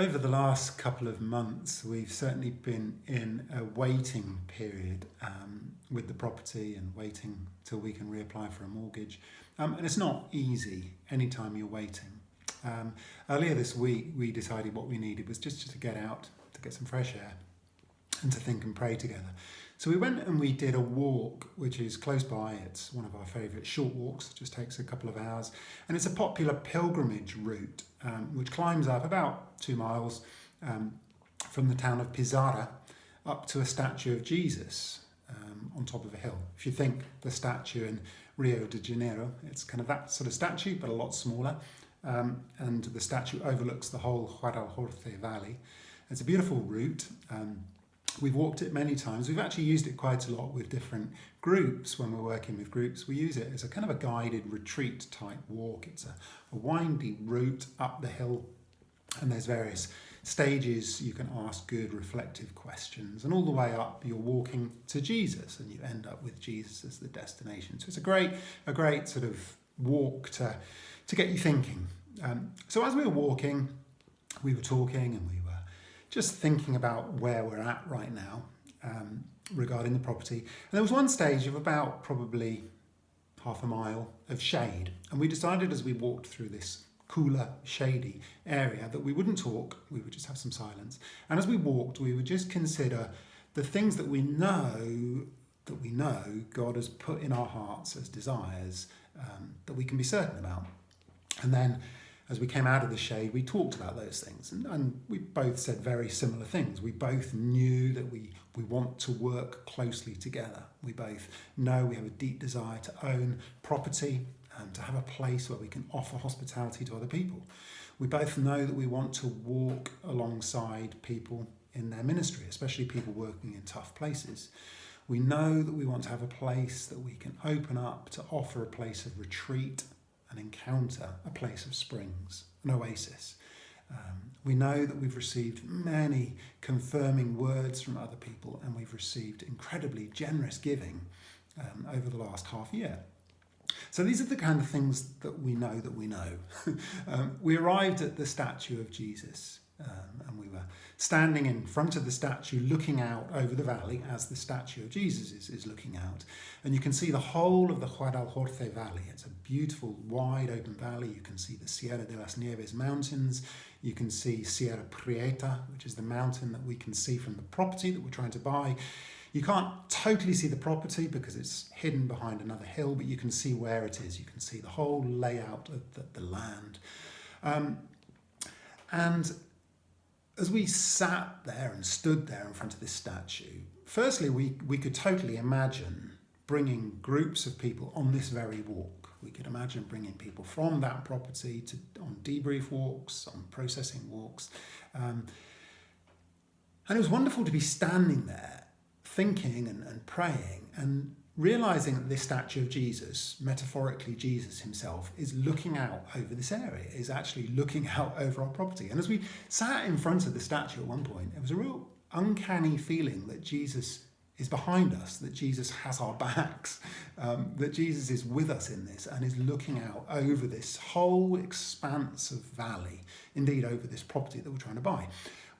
Over the last couple of months, we've certainly been in a waiting period with the property and waiting till we can reapply for a mortgage. And it's not easy anytime you're waiting. Earlier this week, we decided what we needed was just to get out, to get some fresh air and to think and pray together. So we went and we did a walk, which is close by. It's one of our favourite short walks. It just takes a couple of hours. And it's a popular pilgrimage route, which climbs up about 2 miles from the town of Pizarra up to a statue of Jesus on top of a hill. If you think the statue in Rio de Janeiro, it's kind of that sort of statue, but a lot smaller. And the statue overlooks the whole Guadalhorce valley. It's a beautiful route. We've walked it many times. We've actually used it quite a lot with different groups. When we're working with groups, we use it as a kind of a guided retreat type walk. It's a windy route up the hill, and there's various stages. You can ask good reflective questions, and all the way up you're walking to Jesus, and you end up with Jesus as the destination. So it's a great sort of walk to get you thinking. So as we were walking, we were talking, and we were just thinking about where we're at right now regarding the property. And there was one stage of about probably half a mile of shade. And we decided as we walked through this cooler, shady area that we wouldn't talk, we would just have some silence. And as we walked, we would just consider the things that we know God has put in our hearts as desires that we can be certain about. And then as we came out of the shade, we talked about those things, and we both said very similar things. We both knew that we want to work closely together. We both know we have a deep desire to own property and to have a place where we can offer hospitality to other people. We both know that we want to walk alongside people in their ministry, especially people working in tough places. We know that we want to have a place that we can open up to offer a place of retreat and encounter, a place of springs, an oasis. We know that we've received many confirming words from other people, and we've received incredibly generous giving over the last half year. So these are the kind of things that we know that we know. We arrived at the statue of Jesus, and we were standing in front of the statue looking out over the valley as the statue of Jesus is looking out. And you can see the whole of the Guadalhorce valley. It's a beautiful, wide open valley. You can see the Sierra de las Nieves mountains. You can see Sierra Prieta, which is the mountain that we can see from the property that we're trying to buy. You can't totally see the property because it's hidden behind another hill, but you can see where it is. You can see the whole layout of the land. And as we sat there and stood there in front of this statue, firstly, we could totally imagine bringing groups of people on this very walk. We could imagine bringing people from that property on debrief walks, on processing walks. And it was wonderful to be standing there thinking and praying and realising that this statue of Jesus, metaphorically Jesus himself, is looking out over this area, is actually looking out over our property. And as we sat in front of the statue at one point, it was a real uncanny feeling that Jesus is behind us, that Jesus has our backs, that Jesus is with us in this and is looking out over this whole expanse of valley, indeed over this property that we're trying to buy.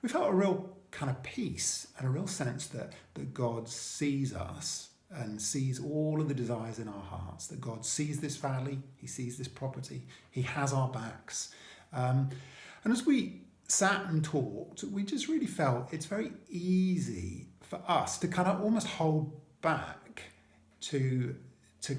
We felt a real kind of peace and a real sense that God sees us and sees all of the desires in our hearts, that God sees this valley, he sees this property, he has our backs. And as we sat and talked, we just really felt it's very easy for us to kind of almost hold back to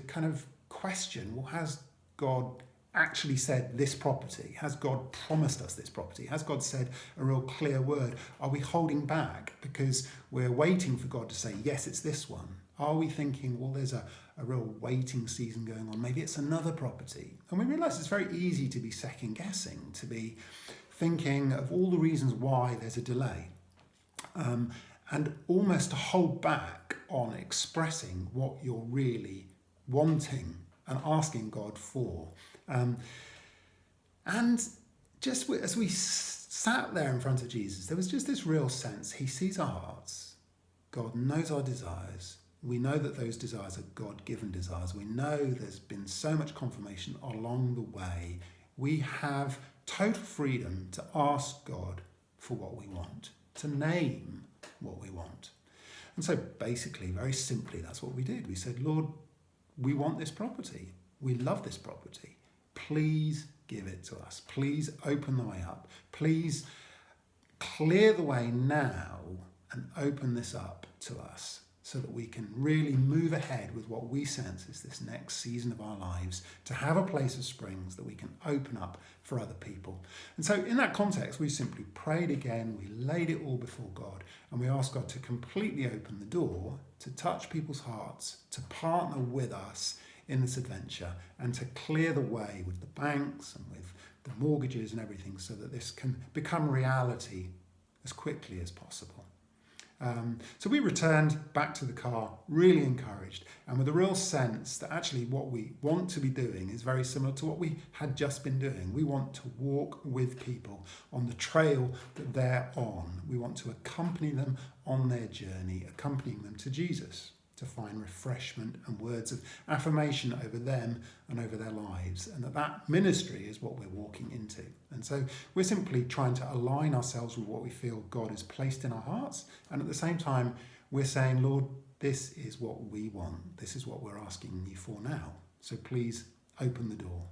kind of question, well, has God actually said this property? Has God promised us this property? Has God said a real clear word? Are we holding back because we're waiting for God to say, yes, it's this one? Are we thinking, well, there's a real waiting season going on? Maybe it's another property. And we realise it's very easy to be second guessing, to be thinking of all the reasons why there's a delay. And almost to hold back on expressing what you're really wanting and asking God for. And just as we sat there in front of Jesus, there was just this real sense, he sees our hearts, God knows our desires, we know that those desires are God-given desires, we know there's been so much confirmation along the way, we have total freedom to ask God for what we want, to name what we want. And so basically, very simply, that's what we did. We said, Lord, we want this property. We love this property. Please give it to us. Please open the way up. Please clear the way now and open this up to us so that we can really move ahead with what we sense is this next season of our lives, to have a place of springs that we can open up for other people. And so in that context, we simply prayed again, we laid it all before God, and we asked God to completely open the door, to touch people's hearts, to partner with us in this adventure, and to clear the way with the banks and with the mortgages and everything so that this can become reality as quickly as possible. So we returned back to the car, really encouraged, and with a real sense that actually what we want to be doing is very similar to what we had just been doing. We want to walk with people on the trail that they're on. We want to accompany them on their journey, accompanying them to Jesus, to find refreshment and words of affirmation over them and over their lives, and that ministry is what we're walking into. And so we're simply trying to align ourselves with what we feel God has placed in our hearts, and at the same time we're saying, Lord, this is what we want, this is what we're asking you for now, so please open the door.